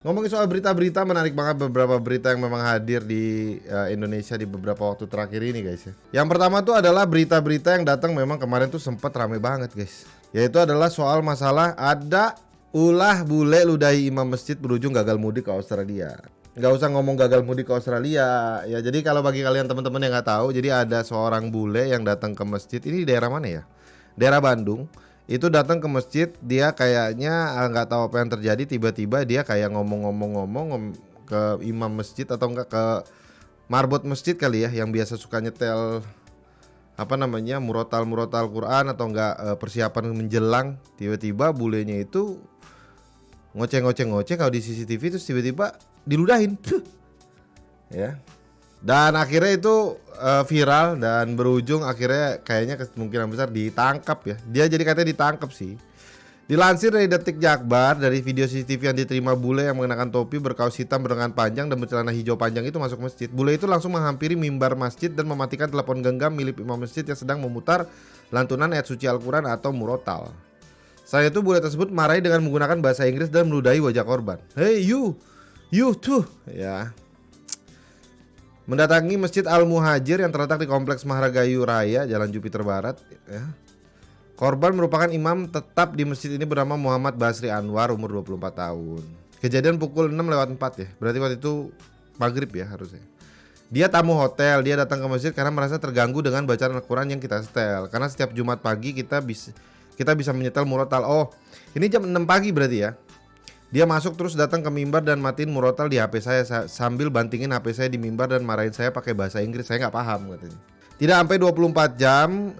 Ngomongin soal berita-berita, menarik banget beberapa berita yang memang hadir di Indonesia di beberapa waktu terakhir ini guys ya. Yang pertama tuh adalah berita-berita yang datang memang kemarin tuh sempat rame banget guys. Yaitu adalah soal masalah ada ulah bule ludahi imam masjid berujung gagal mudik ke Australia. Nggak usah ngomong gagal mudik ke Australia ya. Jadi kalau bagi kalian teman-teman yang nggak tahu, jadi ada seorang bule yang datang ke masjid. Ini di daerah mana ya? Daerah Bandung. Itu datang ke masjid, dia kayaknya nggak tahu apa yang terjadi, tiba-tiba dia kayak ngomong ke imam masjid atau enggak ke marbot masjid kali ya, yang biasa suka nyetel apa namanya murotal Quran atau enggak persiapan menjelang. Tiba-tiba bulenya itu ngoceh kalau di CCTV, terus tiba-tiba diludahin ya. Dan akhirnya itu viral dan berujung akhirnya kayaknya kemungkinan besar ditangkap ya. Dia jadi katanya ditangkap sih. Dilansir dari Detik Jakbar, dari video CCTV yang diterima bule yang mengenakan topi berkaos hitam berlengan panjang dan bercelana hijau panjang itu masuk masjid. Bule itu langsung menghampiri mimbar masjid dan mematikan telepon genggam milik imam masjid yang sedang memutar lantunan ayat suci Al-Quran atau murotal. Selain itu bule tersebut marahi dengan menggunakan bahasa Inggris dan meludahi wajah korban. Hey you tuh ya. Mendatangi Masjid Al-Muhajir yang terletak di Kompleks Maharagayu Raya, Jalan Jupiter Barat ya. Korban merupakan imam tetap di masjid ini bernama Muhammad Basri Anwar, umur 24 tahun. Kejadian pukul 6:04 ya. Berarti waktu itu maghrib ya harusnya. Dia tamu hotel, dia datang ke masjid karena merasa terganggu dengan bacaan Al-Quran yang kita setel. Karena setiap Jumat pagi kita bisa menyetel murotal. Oh, ini jam 6 pagi berarti ya. Dia masuk terus datang ke mimbar dan matiin murotal di HP saya sambil bantingin HP saya di mimbar dan marahin saya pakai bahasa Inggris. Saya nggak paham katanya. Tidak sampai 24 jam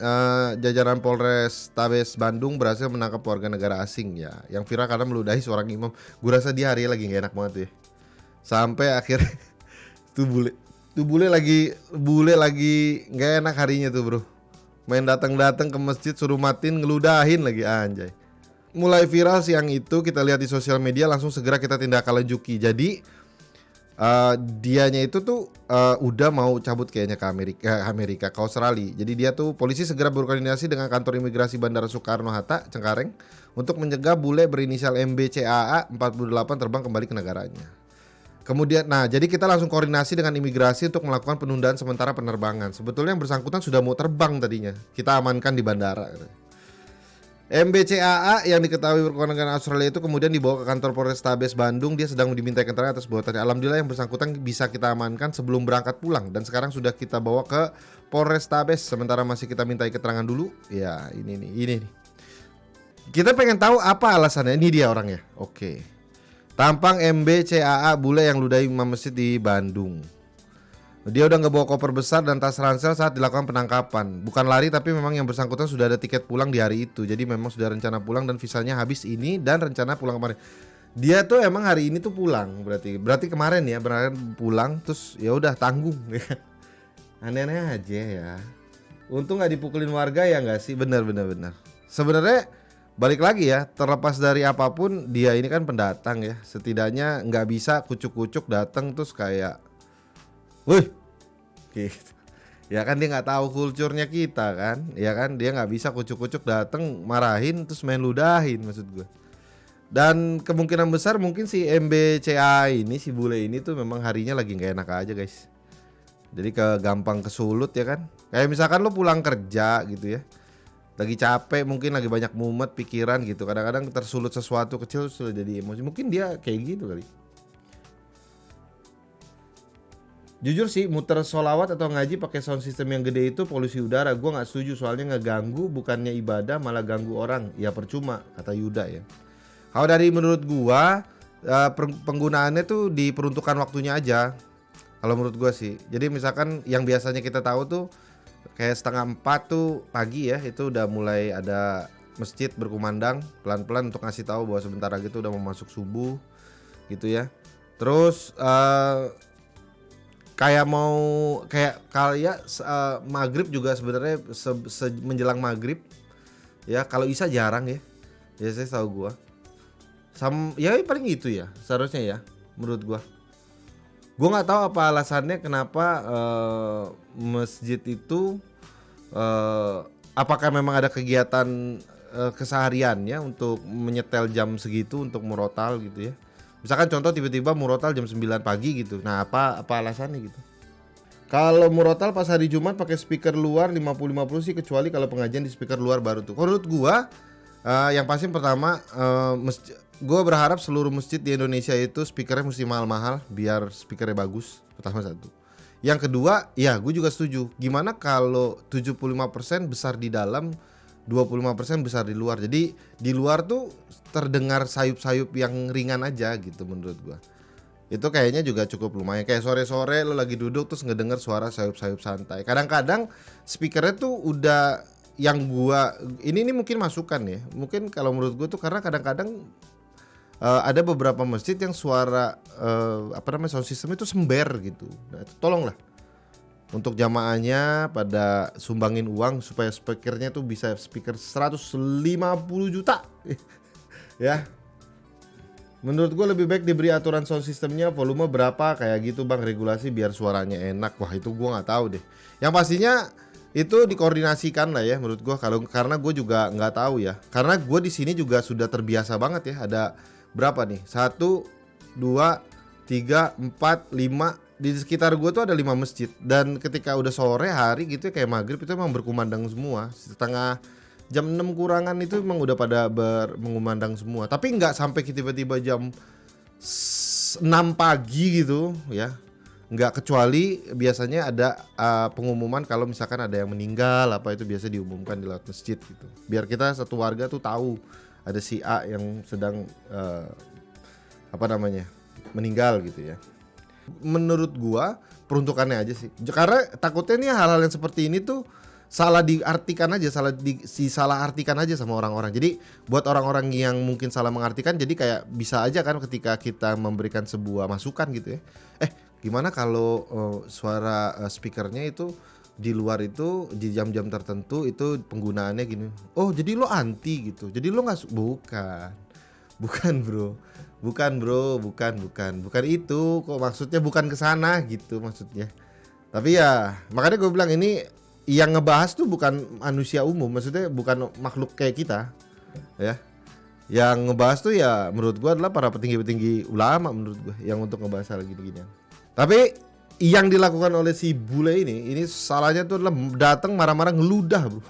jajaran Polres Tabes Bandung berhasil menangkap warga negara asing ya yang viral karena meludahi seorang imam. Gue rasa dia hari lagi nggak enak banget tuh ya. Sampai akhirnya tuh bule lagi nggak enak harinya tuh bro. Main datang ke masjid suruh matiin ngeludahin lagi anjay. Mulai viral siang itu kita lihat di sosial media, langsung segera kita tindaklanjuti. Jadi dianya itu tuh udah mau cabut kayaknya ke Amerika ke Australia. Jadi dia tuh polisi segera berkoordinasi dengan kantor imigrasi Bandara Soekarno-Hatta Cengkareng untuk mencegah bule berinisial MBCAA 48 terbang kembali ke negaranya. Kemudian jadi kita langsung koordinasi dengan imigrasi untuk melakukan penundaan sementara penerbangan. Sebetulnya yang bersangkutan sudah mau terbang tadinya. Kita amankan di bandara. MBCAA yang diketahui berkewarganegaraan Australia itu kemudian dibawa ke kantor Polrestabes Bandung. Dia sedang dimintai keterangan atas perbuatannya. Alhamdulillah yang bersangkutan bisa kita amankan sebelum berangkat pulang dan sekarang sudah kita bawa ke Polrestabes. Sementara masih kita mintai keterangan dulu. Ya, ini nih. Kita pengen tahu apa alasannya. Ini dia orangnya. Oke. Tampang MBCAA bule yang ludahi imam masjid di Bandung. Dia udah ngebawa koper besar dan tas ransel saat dilakukan penangkapan. Bukan lari tapi memang yang bersangkutan sudah ada tiket pulang di hari itu. Jadi memang sudah rencana pulang dan visanya habis ini dan rencana pulang kemarin. Dia tuh emang hari ini tuh pulang berarti kemarin ya beneran pulang terus ya udah tanggung. Aneh-aneh aja ya. Untung nggak dipukulin warga ya nggak sih, benar. Sebenarnya balik lagi ya, terlepas dari apapun dia ini kan pendatang ya. Setidaknya nggak bisa kucuk-kucuk datang terus kayak wih, gitu. Ya kan dia nggak tahu kulturnya kita kan, ya kan dia nggak bisa kucuk-kucuk dateng marahin terus main ludahin maksud gue. Dan kemungkinan besar mungkin si MBCA ini si bule ini tuh memang harinya lagi nggak enak aja guys. Jadi gampang kesulut ya kan. Kayak misalkan lo pulang kerja gitu ya, lagi capek mungkin lagi banyak mumet pikiran gitu. Kadang-kadang tersulut sesuatu kecil sudah jadi emosi. Mungkin dia kayak gitu kali. Jujur sih muter sholawat atau ngaji pakai sound system yang gede itu polusi udara. Gue nggak setuju soalnya ngeganggu, bukannya ibadah malah ganggu orang. Ya percuma kata Yuda ya. Kalau dari menurut gue penggunaannya tuh diperuntukkan waktunya aja. Kalau menurut gue sih. Jadi misalkan yang biasanya kita tahu tuh kayak 3:30 tuh pagi ya, itu udah mulai ada masjid berkumandang pelan-pelan untuk ngasih tahu bahwa sebentar lagi tuh udah mau masuk subuh gitu ya. Terus maghrib juga sebenarnya menjelang maghrib ya. Kalau isya jarang ya. Ya saya tahu gua. Ya paling itu ya seharusnya ya menurut gua. Gua nggak tahu apa alasannya kenapa masjid itu apakah memang ada kegiatan kesehariannya untuk menyetel jam segitu untuk murotal gitu ya. Misalkan contoh tiba-tiba murotal jam 9 pagi gitu. Nah, apa alasannya gitu? Kalau murotal pas hari Jumat pakai speaker luar 50-50 sih, kecuali kalau pengajian di speaker luar baru tuh. Menurut gua yang pasti pertama gua berharap seluruh masjid di Indonesia itu speakernya mesti mahal-mahal biar speakernya bagus. Pertama satu. Yang kedua, ya gue juga setuju. Gimana kalau 75% besar di dalam, 25% besar di luar. Jadi di luar tuh terdengar sayup-sayup yang ringan aja gitu menurut gua. Itu kayaknya juga cukup lumayan. Kayak sore-sore lo lagi duduk terus ngedenger suara sayup-sayup santai. Kadang-kadang speakernya tuh udah yang gua ini mungkin masukan ya. Mungkin kalau menurut gua tuh karena kadang-kadang ada beberapa masjid yang suara sound system itu sember gitu. Nah, tolonglah untuk jamaahnya pada sumbangin uang supaya speakernya tuh bisa speaker 150 juta. Ya. Menurut gue lebih baik diberi aturan sound systemnya, volume berapa kayak gitu bang, regulasi biar suaranya enak. Wah itu gue nggak tahu deh. Yang pastinya itu dikoordinasikan lah ya menurut gue. Karena gue juga nggak tahu ya. Karena gue di sini juga sudah terbiasa banget ya. Ada berapa nih? 1, 2, 3, 4, 5. Di sekitar gue tuh ada 5 masjid. Dan ketika udah sore hari gitu ya, kayak maghrib itu emang berkumandang semua. Setengah jam 6 kurangan itu emang udah pada mengumandang semua. Tapi nggak sampai tiba-tiba jam 6 pagi gitu ya. Nggak, kecuali biasanya ada pengumuman kalau misalkan ada yang meninggal apa itu biasa diumumkan di lewat masjid gitu. Biar kita satu warga tuh tahu ada si A yang sedang meninggal gitu ya. Menurut gua peruntukannya aja sih. Karena takutnya nih hal-hal yang seperti ini tuh salah diartikan aja, salah artikan aja sama orang-orang. Jadi buat orang-orang yang mungkin salah mengartikan, jadi kayak bisa aja kan ketika kita memberikan sebuah masukan gitu ya. Gimana kalau suara speakernya itu di luar itu di jam-jam tertentu itu penggunaannya gini. Oh, jadi lo anti gitu. Jadi lo nggak bukan bro, bukan itu kok, maksudnya bukan kesana gitu maksudnya. Tapi ya makanya gue bilang ini yang ngebahas tuh bukan manusia umum, maksudnya bukan makhluk kayak kita ya. Yang ngebahas tuh ya menurut gua adalah para petinggi-petinggi ulama menurut gua yang untuk ngebahas hal gini-ginian. Tapi yang dilakukan oleh si bule ini salahnya tuh adalah datang marah-marah ngeludah bro.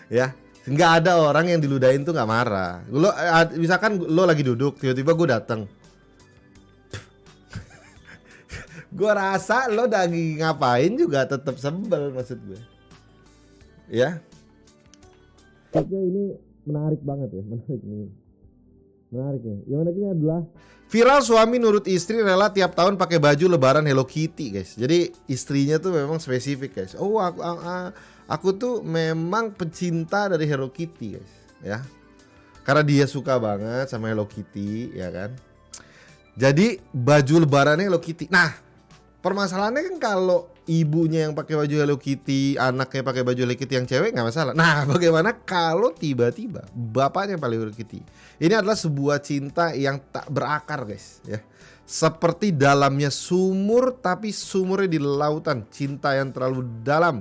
Ya, nggak ada orang yang diludahin tuh nggak marah. Lo misalkan lo lagi duduk tiba-tiba gue datang, gue rasa lo lagi ngapain juga tetap sebel maksud gue. Ya. Oke, ini menarik banget ya, menarik nih. Yang menarik ini adalah viral suami nurut istri rela tiap tahun pakai baju lebaran Hello Kitty, guys. Jadi istrinya tuh memang spesifik, guys. Oh, aku tuh memang pecinta dari Hello Kitty, guys, ya. Karena dia suka banget sama Hello Kitty, ya kan. Jadi baju lebarannya Hello Kitty. Nah, permasalahannya kan kalau ibunya yang pakai baju Hello Kitty, anaknya pakai baju Hello Kitty yang cewek nggak masalah. Nah, bagaimana kalau tiba-tiba bapaknya yang pakai Hello Kitty? Ini adalah sebuah cinta yang tak berakar, guys, ya. Seperti dalamnya sumur, tapi sumurnya di lautan. Cinta yang terlalu dalam.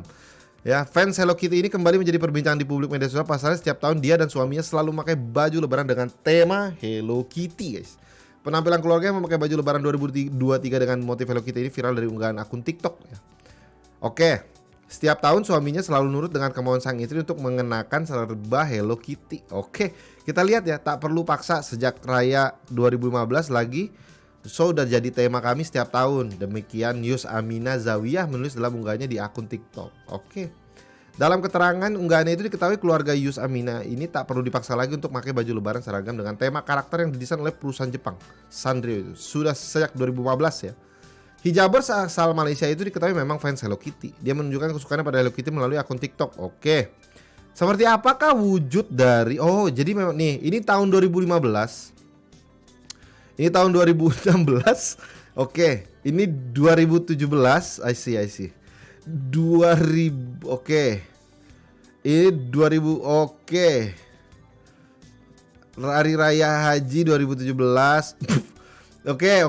Ya, fans Hello Kitty ini kembali menjadi perbincangan di publik media sosial. Pasalnya setiap tahun dia dan suaminya selalu memakai baju lebaran dengan tema Hello Kitty, guys. Penampilan keluarga yang memakai baju lebaran 2023 dengan motif Hello Kitty ini viral dari unggahan akun TikTok ya. Oke, setiap tahun suaminya selalu nurut dengan kemauan sang istri untuk mengenakan serba Hello Kitty. Oke, kita lihat ya, tak perlu paksa sejak raya 2015 lagi. So udah jadi tema kami setiap tahun. Demikian Yus Amina Zawiyah menulis dalam unggahannya di akun TikTok. Oke. Dalam keterangan unggahannya itu diketahui keluarga Yus Amina ini tak perlu dipaksa lagi untuk pakai baju lebaran seragam dengan tema karakter yang didesain oleh perusahaan Jepang, Sanrio itu. Sudah sejak 2015 ya. Hijabers asal Malaysia itu diketahui memang fans Hello Kitty. Dia menunjukkan kesukaannya pada Hello Kitty melalui akun TikTok. Oke. Seperti apakah wujud dari jadi memang nih, ini tahun 2015. Ini tahun 2016. Oke, ini 2017. I see. 2000 oke. Ini 2000 oke. Hari Raya Haji 2017. Oke.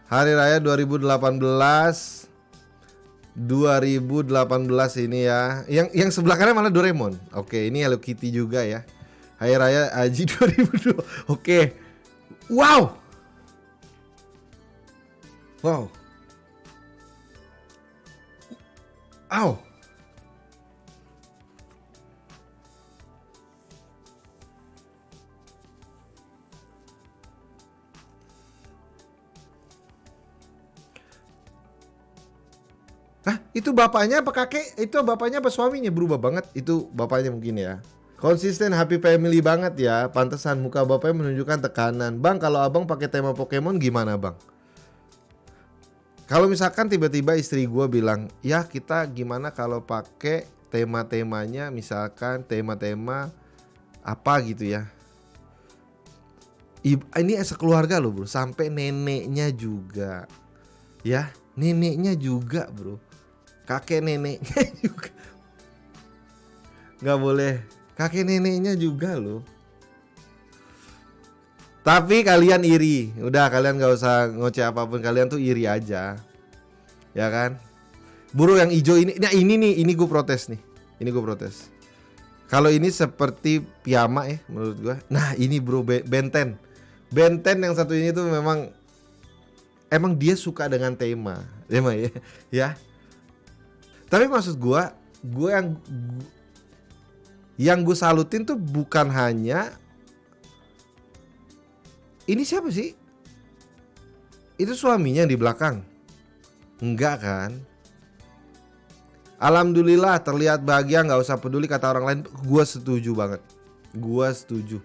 Hari Raya 2018 ini ya. Yang sebelah kanan malah Doraemon. Oke, ini Hello Kitty juga ya. Hari Raya Haji 2002. Oke. Wow. Wow. Aw. Hah, itu bapaknya apa kakek? Itu bapaknya apa suaminya? Berubah banget. Itu bapaknya mungkin ya. Konsisten happy family banget ya. Pantesan muka bapaknya menunjukkan tekanan. Bang, kalau abang pakai tema Pokemon gimana bang? Kalau misalkan tiba-tiba istri gue bilang, ya kita gimana kalau pakai tema-temanya, misalkan tema-tema apa gitu ya. Ini sekeluarga loh bro, sampai neneknya juga. Ya, neneknya juga bro. Kakek neneknya juga. Gak boleh, kakek neneknya juga loh. Tapi kalian iri. Udah, kalian gak usah ngoceh apapun, kalian tuh iri aja. Ya kan? Bro yang hijau ini, nah ini gue protes nih. Ini gue protes. Kalau ini seperti piyama ya menurut gue. Nah ini bro, Benten. Benten yang satu ini tuh memang dia suka dengan tema ya. Ya. Tapi maksud gue yang gue salutin tuh bukan hanya ini siapa sih? Itu suaminya di belakang. Enggak kan? Alhamdulillah terlihat bahagia, nggak usah peduli kata orang lain. Gue setuju banget. Gue setuju.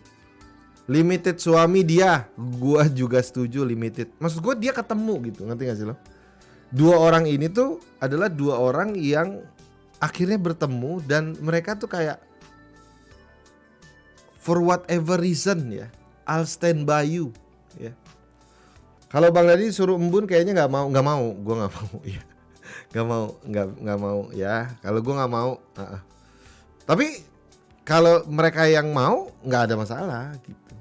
Limited suami dia, gue juga setuju limited. Maksud gue dia ketemu gitu, ngerti gak sih lo? Dua orang ini tuh adalah dua orang yang akhirnya bertemu dan mereka tuh kayak for whatever reason ya, I'll stand by you. Ya. Kalau Bang Dadi suruh embun kayaknya nggak mau, gue nggak mau ya. Nggak mau ya. Kalau gue nggak mau. Tapi kalau mereka yang mau nggak ada masalah gitu.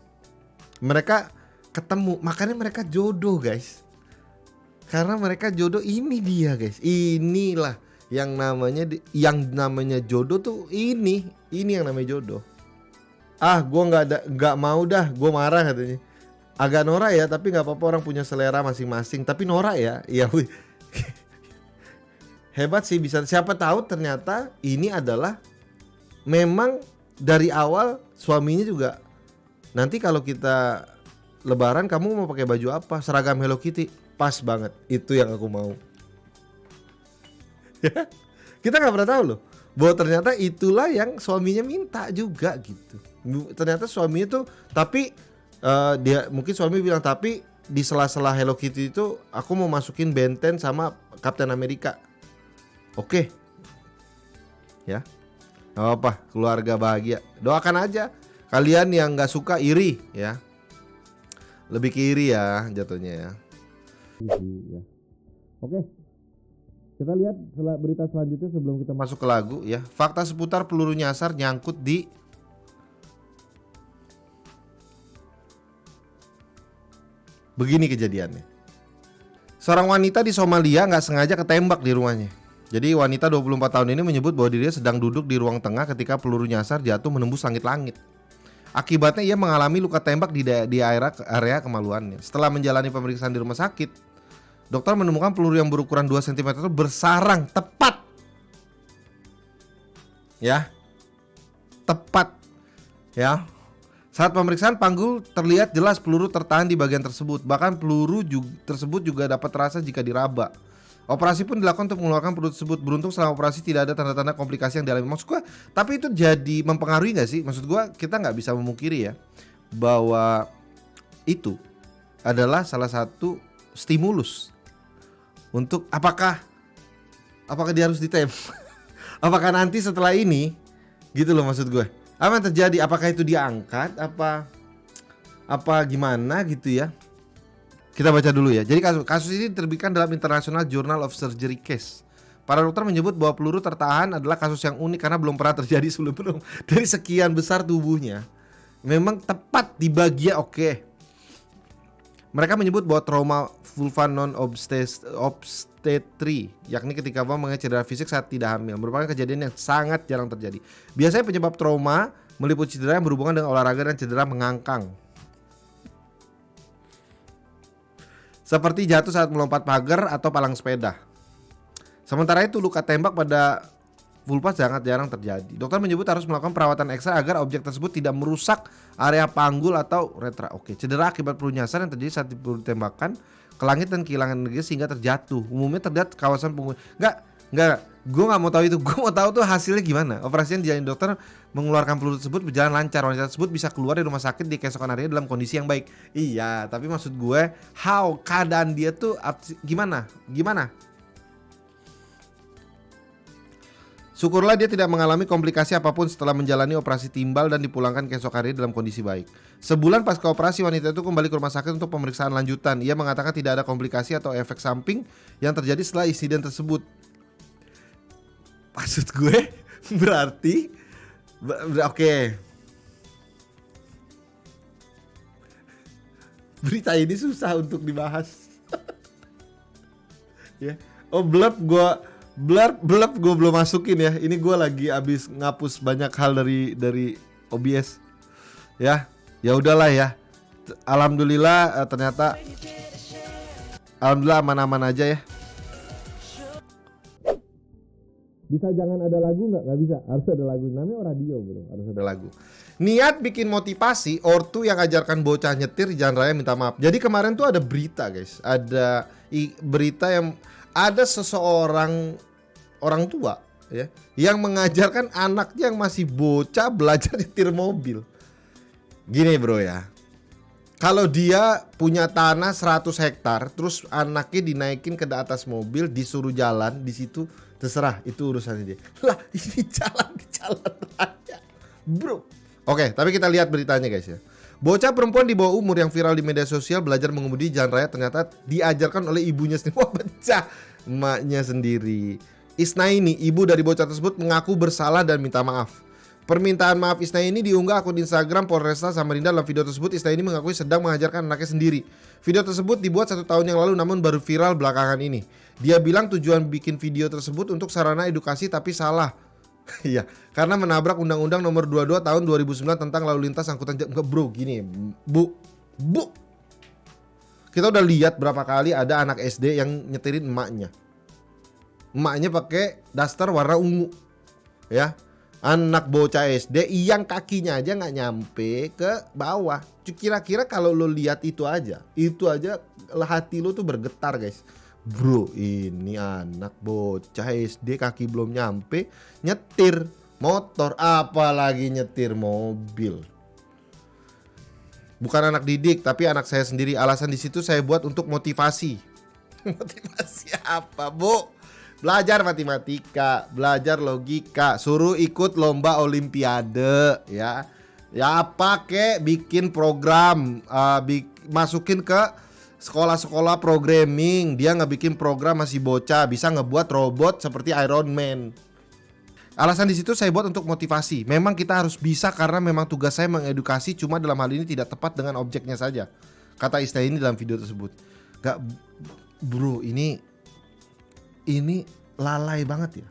Mereka ketemu, makanya mereka jodoh guys. Karena mereka jodoh, ini dia guys. Inilah yang namanya jodoh tuh ini yang namanya jodoh. Gue nggak mau dah, gue marah katanya. Agak norak ya, tapi nggak apa-apa, orang punya selera masing-masing. Tapi norak ya, ya. Hebat sih, bisa. Siapa tahu ternyata ini adalah memang dari awal suaminya juga. Nanti kalau kita lebaran kamu mau pakai baju apa? Seragam Hello Kitty. Pas banget. Itu yang aku mau. Kita nggak pernah tahu loh, bahwa ternyata itulah yang suaminya minta juga gitu. Ternyata suaminya tuh, tapi dia mungkin suami bilang, tapi di sela-sela Hello Kitty itu aku mau masukin Ben 10 sama Captain America. Oke. Ya. Gak apa-apa, keluarga bahagia. Doakan aja. Kalian yang gak suka iri ya. Lebih ke iri ya jatuhnya ya. Oke. Kita lihat berita selanjutnya sebelum kita masuk ke lagu ya. Fakta seputar peluru nyasar nyangkut di begini kejadiannya. Seorang wanita di Somalia gak sengaja ketembak di rumahnya. Jadi wanita 24 tahun ini menyebut bahwa dirinya sedang duduk di ruang tengah ketika peluru nyasar jatuh menembus langit-langit. Akibatnya ia mengalami luka tembak di area kemaluannya. Setelah menjalani pemeriksaan di rumah sakit, dokter menemukan peluru yang berukuran 2 cm itu bersarang tepat. Ya. Tepat. Ya. Saat pemeriksaan panggul terlihat jelas peluru tertahan di bagian tersebut. Bahkan peluru tersebut juga dapat terasa jika diraba. Operasi pun dilakukan untuk mengeluarkan peluru tersebut. Beruntung selama operasi tidak ada tanda-tanda komplikasi yang dialami. Maksud gue, tapi itu jadi mempengaruhi gak sih? Maksud gue, kita gak bisa memungkiri ya, bahwa itu adalah salah satu stimulus untuk apakah dia harus ditembak? Apakah nanti setelah ini, gitu loh maksud gue. Apa yang terjadi? Apakah itu diangkat? Apa gimana gitu ya? Kita baca dulu ya. Jadi kasus ini diterbitkan dalam International Journal of Surgery Case. Para dokter menyebut bahwa peluru tertahan adalah kasus yang unik karena belum pernah terjadi sebelum dari sekian besar tubuhnya. Memang tepat di bagian oke. Mereka menyebut bahwa trauma vulva non obstetri, yakni ketika mengalami cedera fisik saat tidak hamil, merupakan kejadian yang sangat jarang terjadi. Biasanya penyebab trauma meliputi cedera yang berhubungan dengan olahraga dan cedera mengangkang. Seperti jatuh saat melompat pagar atau palang sepeda. Sementara itu luka tembak pada vulva sangat jarang terjadi. Dokter menyebut harus melakukan perawatan ekstra agar objek tersebut tidak merusak area panggul atau uretra. Oke, cedera akibat pelunyasan yang terjadi saat ditembakkan ke langit dan kehilangan energi sehingga terjatuh. Umumnya terlihat kawasan punggung. Enggak. Gue nggak mau tahu itu. Gue mau tahu tuh hasilnya gimana. Operasi yang dijalani dokter mengeluarkan peluru tersebut berjalan lancar. Wanita tersebut bisa keluar dari rumah sakit di keesokan harinya dalam kondisi yang baik. Iya, tapi maksud gue, keadaan dia tuh gimana? Syukurlah dia tidak mengalami komplikasi apapun setelah menjalani operasi timbal dan dipulangkan keesok hari dalam kondisi baik. Sebulan pasca operasi, wanita itu kembali ke rumah sakit untuk pemeriksaan lanjutan. Ia mengatakan tidak ada komplikasi atau efek samping yang terjadi setelah insiden tersebut. Maksud gue berarti oke. Berita ini susah untuk dibahas. Ya. Oh, blurb gue belum masukin ya. Ini gue lagi abis ngapus banyak hal dari OBS. Ya udahlah ya. Alhamdulillah ternyata alhamdulillah aman-aman aja ya. Bisa jangan ada lagu nggak? Nggak bisa, harus ada lagu. Namanya radio bro, harus ada lagu. Niat bikin motivasi, ortu yang ajarkan bocah nyetir di jalan raya minta maaf. Jadi kemarin tuh ada berita guys, ada berita yang ada seseorang orang tua ya yang mengajarkan anaknya yang masih bocah belajar nyetir mobil. Gini bro ya, kalau dia punya tanah 100 hektar, terus anaknya dinaikin ke atas mobil, disuruh jalan di situ, terserah, itu urusannya dia. Lah ini jalan di jalan raya bro. Oke, tapi kita lihat beritanya guys ya. Bocah perempuan di bawah umur yang viral di media sosial belajar mengemudi jalan raya ternyata diajarkan oleh ibunya sendiri. Wah pecah, emaknya sendiri. Isnaini, ibu dari bocah tersebut, mengaku bersalah dan minta maaf. Permintaan maaf Isnaini diunggah akun Instagram Polresta Samarinda. Dalam video tersebut Isnaini mengakui sedang mengajarkan anaknya sendiri. Video tersebut dibuat 1 tahun yang lalu namun baru viral belakangan ini. Dia bilang tujuan bikin video tersebut untuk sarana edukasi tapi salah. Iya, karena menabrak Undang-Undang Nomor 22 Tahun 2009 tentang lalu lintas angkutan. Enggak bro, gini Bu. Kita udah lihat berapa kali ada anak SD yang nyetirin emaknya. Emaknya pakai daster warna ungu. Ya. Anak bocah SD yang kakinya aja nggak nyampe ke bawah. Kira-kira kalau lo lihat itu aja hati lo tuh bergetar guys. Bro, ini anak bocah SD kaki belum nyampe nyetir motor, apalagi nyetir mobil. Bukan anak didik tapi anak saya sendiri. Alasan di situ saya buat untuk motivasi. Motivasi apa, Bu? Belajar matematika, belajar logika, suruh ikut lomba olimpiade ya. Ya pakai bikin program, masukin ke sekolah-sekolah programming. Dia ngebikin program masih bocah, bisa ngebuat robot seperti Iron Man. Alasan di situ saya buat untuk motivasi. Memang kita harus bisa karena memang tugas saya mengedukasi, cuma dalam hal ini tidak tepat dengan objeknya saja, kata Isnaini dalam video tersebut. Gak bro, ini lalai banget ya.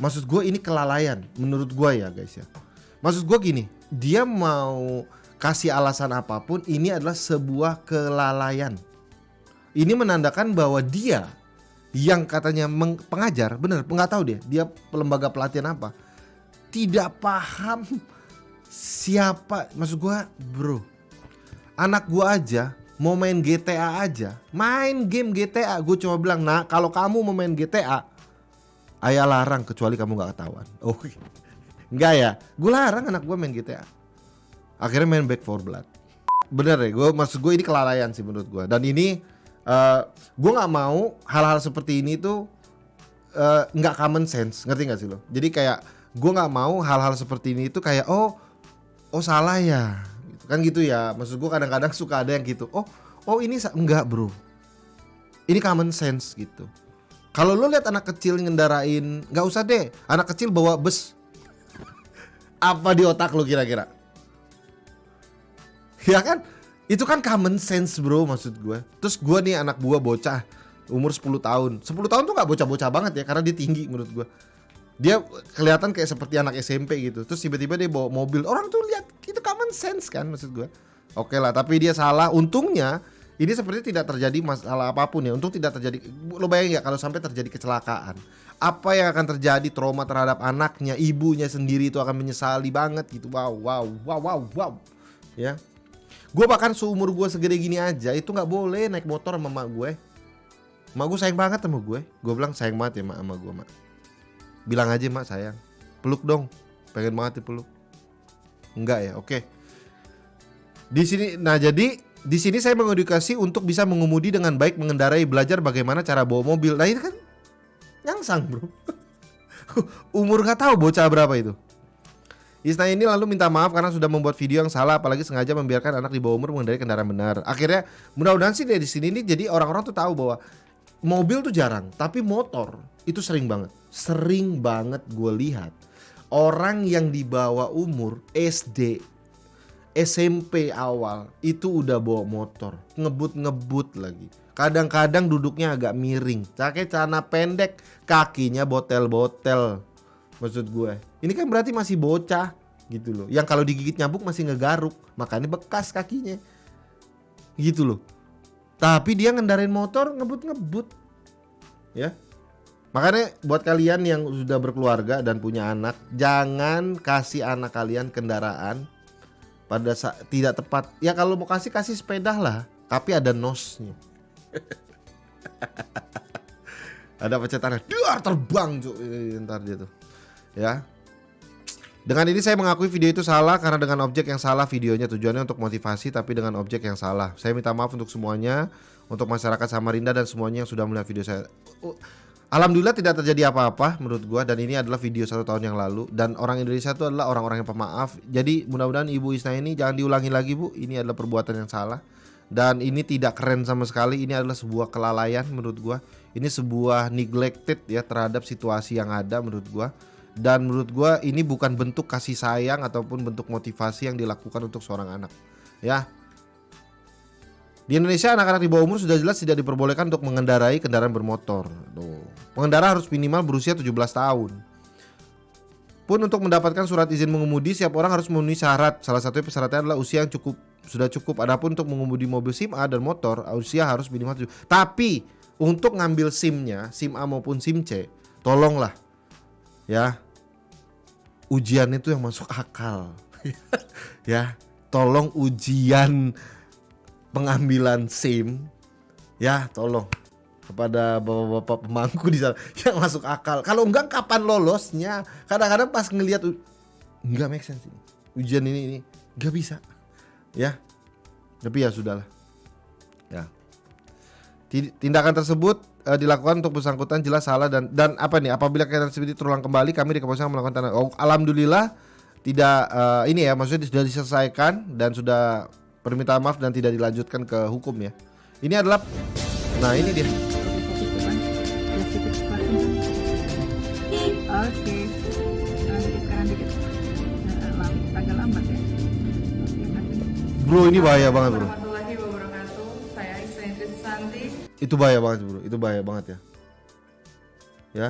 Maksud gue ini kelalaian menurut gue ya guys ya. Maksud gue gini, dia mau kasih alasan apapun, ini adalah sebuah kelalaian. Ini menandakan bahwa dia yang katanya pengajar, bener nggak tahu dia lembaga pelatihan apa, tidak paham siapa. Maksud gue bro, anak gue aja mau main GTA aja, main game GTA, gue cuma bilang, nah kalau kamu mau main GTA, ayah larang kecuali kamu nggak ketahuan. Oh, enggak ya, gue larang anak gue main GTA. Akhirnya main Back 4 Blood. Bener ya, maksud gue ini kelalaian sih menurut gue. Dan ini gue nggak mau hal-hal seperti ini tuh nggak common sense, ngerti nggak sih lo? Jadi kayak gue nggak mau hal-hal seperti ini tuh kayak oh salah ya. Kan gitu ya, maksud gue kadang-kadang suka ada yang gitu. Oh ini enggak bro, ini common sense gitu. Kalau lo lihat anak kecil ngendarain, nggak usah deh anak kecil bawa bus. Apa di otak lo kira-kira? Ya kan, itu kan common sense bro, maksud gue. Terus gue nih anak gue bocah umur 10 tahun 10 tahun tuh gak bocah-bocah banget ya, karena dia tinggi menurut gue. Dia kelihatan kayak seperti anak SMP gitu. Terus tiba-tiba dia bawa mobil. Orang tuh lihat itu common sense kan maksud gue. Oke lah, tapi dia salah. Untungnya ini seperti tidak terjadi masalah apapun ya. Untung tidak terjadi. Lo bayangin nggak kalau sampai terjadi kecelakaan? Apa yang akan terjadi, trauma terhadap anaknya, ibunya sendiri itu akan menyesali banget gitu. Wow. Ya. Gue bahkan seumur gue segede gini aja itu nggak boleh naik motor sama mak gue. Mak gue sayang banget sama gue. Gue bilang sayang banget ya mak sama gue mak. Bilang aja mak sayang. Peluk dong. Pengen banget dipeluk. Enggak ya, oke. Di sini, nah jadi di sini saya mengedukasi untuk bisa mengemudi dengan baik, mengendarai, belajar bagaimana cara bawa mobil. Nah itu kan nyangsang bro. Umur nggak tahu bocah berapa itu. Isna ini lalu minta maaf karena sudah membuat video yang salah, apalagi sengaja membiarkan anak di bawah umur mengendarai kendaraan benar. Akhirnya mudah-mudahan sih di sini nih jadi orang-orang tuh tahu bahwa mobil tuh jarang, tapi motor itu sering banget. Sering banget gue lihat orang yang di bawah umur SD, SMP awal itu udah bawa motor, ngebut lagi. Kadang-kadang duduknya agak miring, pakai celana pendek, kakinya botel-botel. Maksud gue, ini kan berarti masih bocah gitu loh. Yang kalau digigit nyamuk masih ngegaruk, makanya bekas kakinya. Gitu loh. Tapi dia ngendarain motor ngebut. Ya. Makanya buat kalian yang sudah berkeluarga dan punya anak, jangan kasih anak kalian kendaraan pada saat tidak tepat. Ya kalau mau kasih sepeda lah, tapi ada nosnya. Ada pencetannya, duar terbang cuy, ntar dia tuh. Ya. Dengan ini saya mengakui video itu salah karena dengan objek yang salah videonya, tujuannya untuk motivasi tapi dengan objek yang salah. Saya minta maaf untuk semuanya, untuk masyarakat Samarinda dan semuanya yang sudah melihat video saya. Alhamdulillah tidak terjadi apa-apa menurut gua, dan ini adalah video 1 tahun yang lalu, dan orang Indonesia itu adalah orang-orang yang pemaaf. Jadi mudah-mudahan Ibu Isna ini jangan diulangi lagi Bu. Ini adalah perbuatan yang salah dan ini tidak keren sama sekali. Ini adalah sebuah kelalaian menurut gua. Ini sebuah neglected ya terhadap situasi yang ada menurut gua. Dan menurut gua ini bukan bentuk kasih sayang ataupun bentuk motivasi yang dilakukan untuk seorang anak. Ya. Di Indonesia anak-anak di bawah umur sudah jelas tidak diperbolehkan untuk mengendarai kendaraan bermotor. Tuh. Pengendara harus minimal berusia 17 tahun. Pun untuk mendapatkan surat izin mengemudi, setiap orang harus memenuhi syarat. Salah satu persyaratannya adalah usia yang sudah cukup. Adapun untuk mengemudi mobil SIM A dan motor, usia harus minimal 7. Tapi untuk ngambil SIM-nya, SIM A maupun SIM C, tolonglah ya, ujian itu yang masuk akal. Ya, tolong ujian pengambilan SIM ya, tolong kepada bapak-bapak pemangku di sana yang masuk akal. Kalau enggak kapan lolosnya? Kadang-kadang pas ngelihat enggak make sense ini. Ujian ini enggak bisa. Ya. Tapi ya sudahlah. Ya. Tindakan tersebut dilakukan untuk bersangkutan jelas salah dan apa nih? Apabila kejadian seperti terulang kembali, kami di kepolisian melakukan tanda. Alhamdulillah tidak ini ya, maksudnya sudah diselesaikan dan sudah permintaan maaf dan tidak dilanjutkan ke hukum ya. Ini adalah, nah ini dia. Oke. Kanan dikit. Agak lambat ya. Bro, ini bahaya banget bro. Warahmatullahi wabarakatuh. Saya Isna Santi. Itu bahaya banget bro. Itu bahaya banget ya. Ya.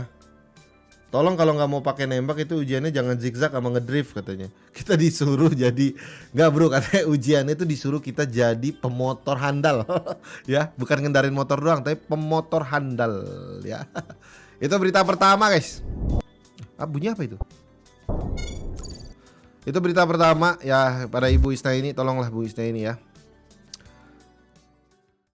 Tolong kalau nggak mau pakai nembak itu ujiannya jangan zigzag sama ngedrift katanya. Kita disuruh jadi nggak bro, katanya ujiannya itu disuruh kita jadi pemotor handal. Ya, bukan ngendarin motor doang, tapi pemotor handal ya. Itu berita pertama guys. Bunyi apa itu? Itu berita pertama ya pada Ibu Isna ini, tolonglah Bu Isna ini ya.